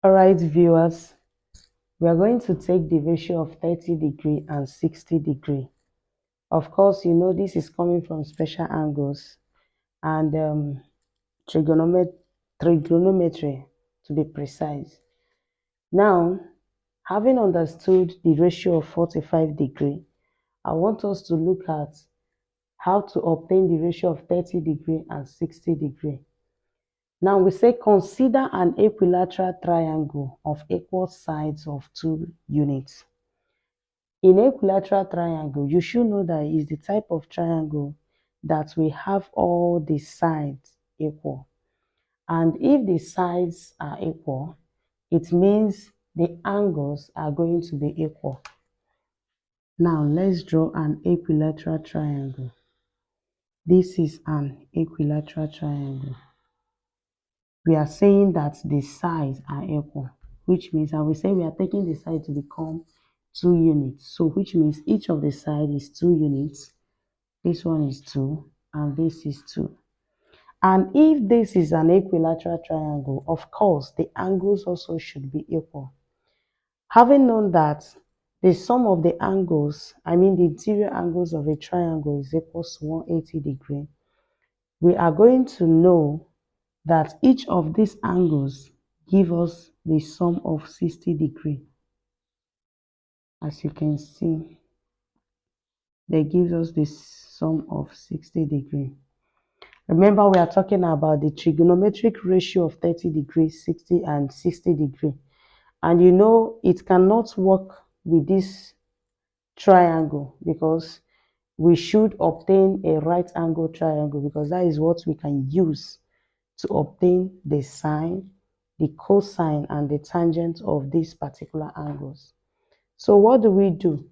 All right, viewers, we are going to take the ratio of 30° and 60°. Of course, you know this is coming from special angles and trigonometry to be precise. Now, having understood the ratio of 45°, I want us to look at how to obtain the ratio of 30° and 60°. Now we say consider an equilateral triangle of equal sides of 2 units. In equilateral triangle, you should know that it is the type of triangle that we have all the sides equal. And if the sides are equal, it means the angles are going to be equal. Now let's draw an equilateral triangle. This is an equilateral triangle. We are saying that the sides are equal, which means, and we say we are taking the side to become 2 units. So which means each of the side is 2 units. This one is 2 and this is 2. And if this is an equilateral triangle, of course, the angles also should be equal. Having known that the sum of the angles, the interior angles of a triangle is equal to 180°, we are going to know that each of these angles give us the sum of 60°. As you can see, they give us the sum of 60°. Remember, we are talking about the trigonometric ratio of 30°, 60 and 60°. And you know it cannot work with this triangle because we should obtain a right angle triangle, because that is what we can use to obtain the sine, the cosine, and the tangent of these particular angles. So what do?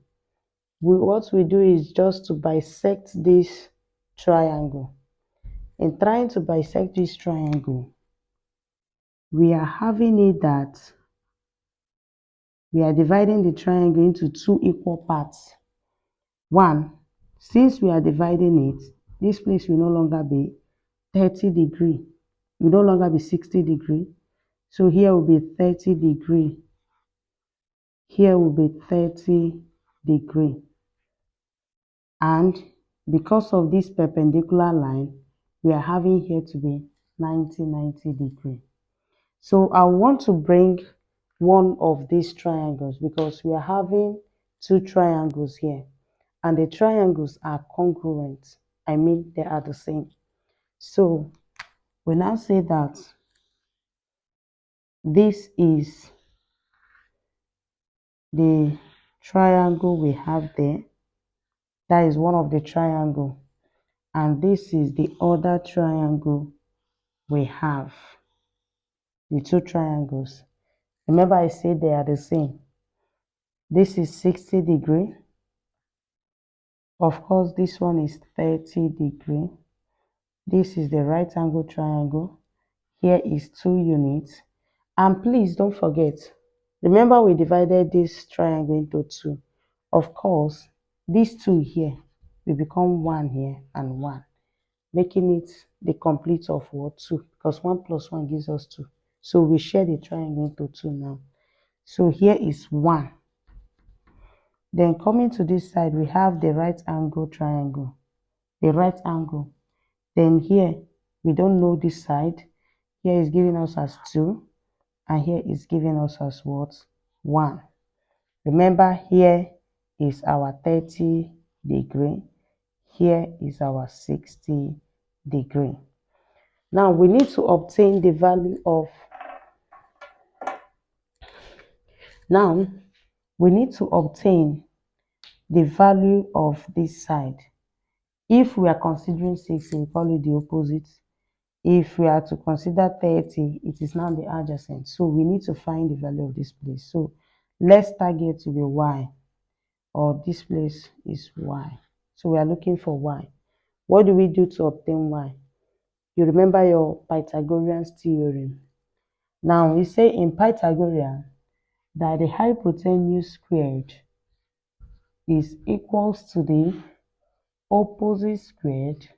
What we do is just to bisect this triangle. In trying to bisect this triangle, we are having it that we are dividing the triangle into 2 equal parts. One, since we are dividing it, this place will no longer be 30°, will no longer be 60°. So here will be 30°. Here will be 30°. And because of this perpendicular line, we are having here to be 90°. So I want to bring one of these triangles because we are having 2 triangles here and the triangles are congruent. They are the same. So we now say that this is the triangle we have there. That is one of the triangle. And this is the other triangle we have. The 2 triangles. Remember I said they are the same. This is 60°. Of course, this one is 30°. This is the right angle triangle. Here is 2 units. And please don't forget, remember we divided this triangle into 2. Of course, these 2 here will become 1 here and 1, making it the complete of what? 2, because 1 plus 1 gives us 2. So we share the triangle into 2 now. So here is 1. Then coming to this side, we have the right angle triangle. The right angle. Then here, we don't know this side. Here is giving us as 2. And here is giving us as what? 1. Remember, here is our 30°. Here is our 60°. Now we need to obtain the value of this side. If we are considering 60, we call it the opposite. If we are to consider 30, it is now the adjacent. So we need to find the value of this place. So let's target to be y, or this place is y. So we are looking for y. What do we do to obtain y? You remember your Pythagorean theorem. Now we say in Pythagorean that the hypotenuse squared is equals to the opposite squared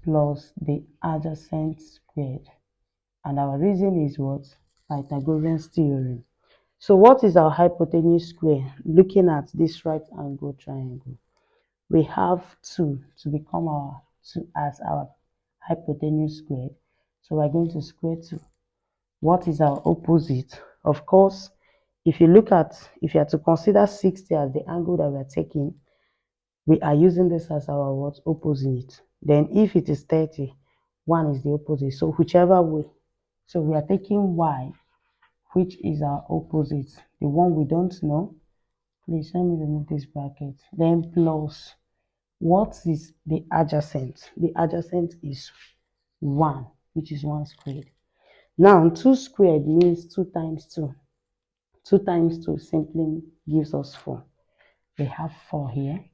plus the adjacent squared. And our reason is what? Pythagorean theorem. So what is our hypotenuse square? Looking at this right angle triangle, we have 2 to become our 2 as our hypotenuse squared. So we're going to square 2. What is our opposite? Of course, if you are to consider 60 as the angle that we're taking, we are using this as our what? Opposite. Then if it is 30, 1 is the opposite. So whichever way. So we are taking y, which is our opposite, the one we don't know. Please let me remove this bracket. Then plus, what is the adjacent? The adjacent is 1, which is 1 squared. Now, 2 squared means 2 times 2. 2 times 2 simply gives us 4. We have 4 here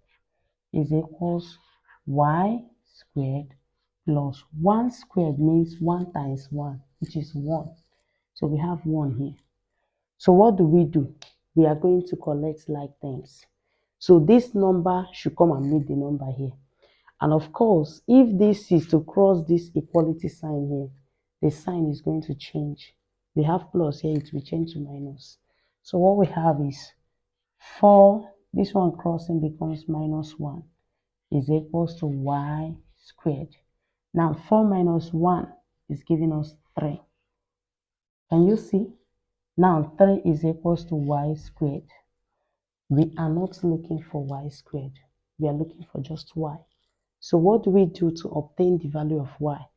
is equals y squared plus 1 squared means 1 times 1, which is 1. So we have 1 here. So what do? We are going to collect like terms. So this number should come and meet the number here. And of course, if this is to cross this equality sign here, the sign is going to change. We have plus here, it will change to minus. So what we have is 4, this one crossing becomes minus 1 is equals to y squared. Now 4 minus 1 is giving us 3. Can you see? Now 3 is equals to y squared. We are not looking for y squared. We are looking for just y. So what do we do to obtain the value of y?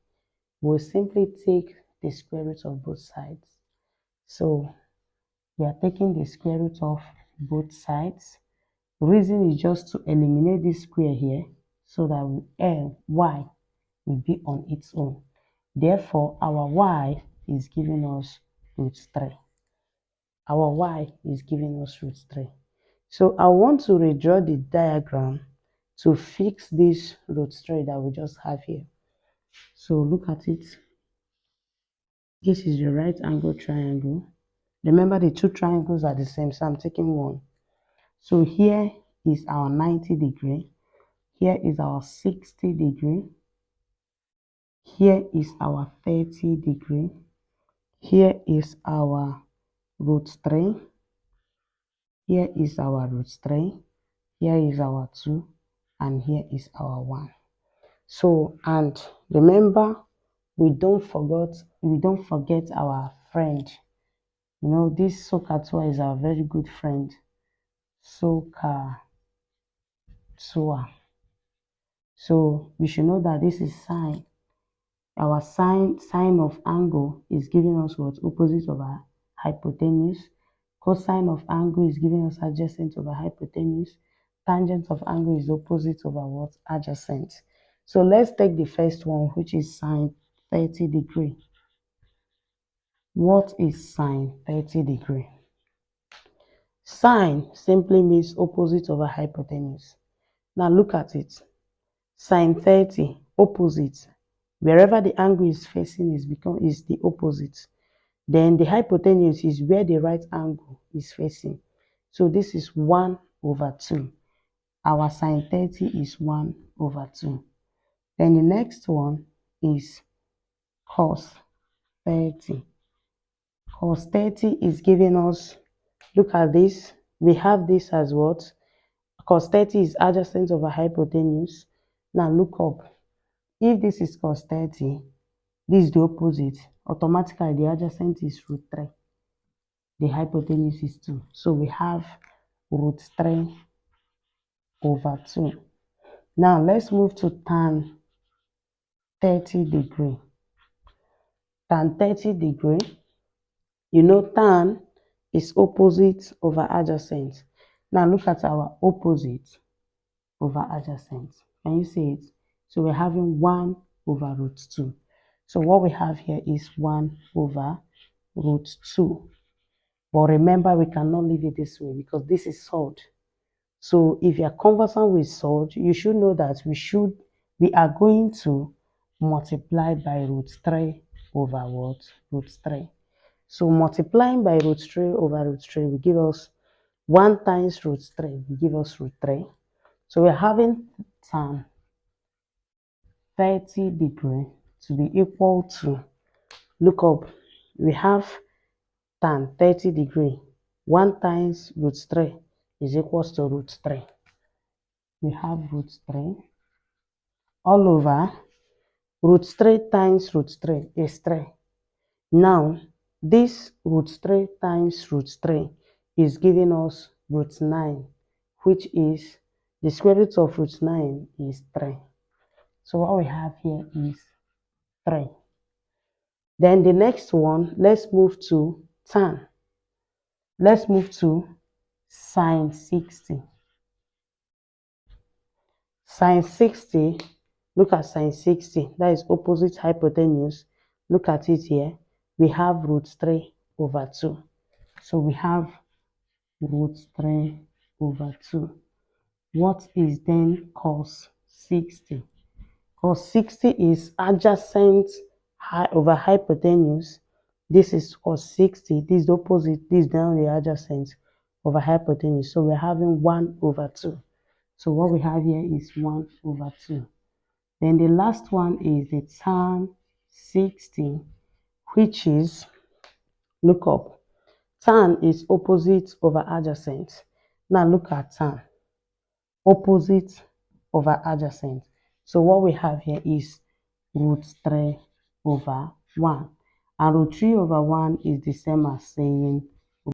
We'll simply take the square root of both sides. So we are taking the square root of both sides. The reason is just to eliminate this square here so that y will be on its own. Therefore, our y is giving us root 3. Our y is giving us root 3. So I want to redraw the diagram to fix this root 3 that we just have here. So look at it. This is your right angle triangle. Remember the two triangles are the same, so I'm taking one. So here is our 90 degree. Here is our 60 degree. Here is our 30 degree. Here is our root 3. Here is our root 3. Here is our 2. And here is our 1. So, and remember, we don't forget our friend. You know, this SOHCAHTOA is our very good friend. SOHCAHTOA. So we should know that this is sine. Our sine of angle is giving us what? Opposite of our hypotenuse. Cosine of angle is giving us adjacent of our hypotenuse. Tangent of angle is opposite of our what? Adjacent. So let's take the first one, which is sine 30 degree. What is sine 30 degree? Sine simply means opposite of a hypotenuse. Now look at it. Sine 30, opposite. Wherever the angle is facing is the opposite. Then the hypotenuse is where the right angle is facing. So this is 1 over 2. Our sine 30 is 1 over 2. Then the next one is cos 30. Cos 30 is giving us, look at this, we have this as what? Cos 30 is adjacent of a hypotenuse. Now look up. If this is cos 30, this is the opposite. Automatically, the adjacent is root 3. The hypotenuse is 2. So we have root 3 over 2. Now let's move to tan 30 degree. Tan 30 degree, you know tan is opposite over adjacent. Now look at our opposite over adjacent. Can you see it? So we're having 1 over root 2. So what we have here is 1 over root 2. But remember, we cannot leave it this way because this is solved. So if you are conversant with solved, you should know that we are going to multiply by root 3 over what? Root 3. So multiplying by root 3 over root 3 will give us 1 times root 3 will give us root 3. So we're having tan 30 degree to be equal to, look up, we have tan 30 degree. 1 times root 3 is equals to root 3. We have root 3 all over root 3 times root 3 is 3. Now, this root 3 times root 3 is giving us root 9, which is the square root of root 9 is 3. So what we have here is 3. Then the next one, let's move to tan. Let's move to sine 60. Sine 60, look at sine 60, that is opposite hypotenuse. Look at it here. We have root 3 over 2. So we have root 3 over 2. What is then cos 60? Cos 60 is adjacent over hypotenuse. This is cos 60. This is the opposite. This is down the adjacent over hypotenuse. So we're having 1 over 2. So what we have here is 1 over 2. Then the last one is the tan 60, which is, look up, tan is opposite over adjacent. Now look at tan, opposite over adjacent. So what we have here is root 3 over 1. And root 3 over 1 is the same as saying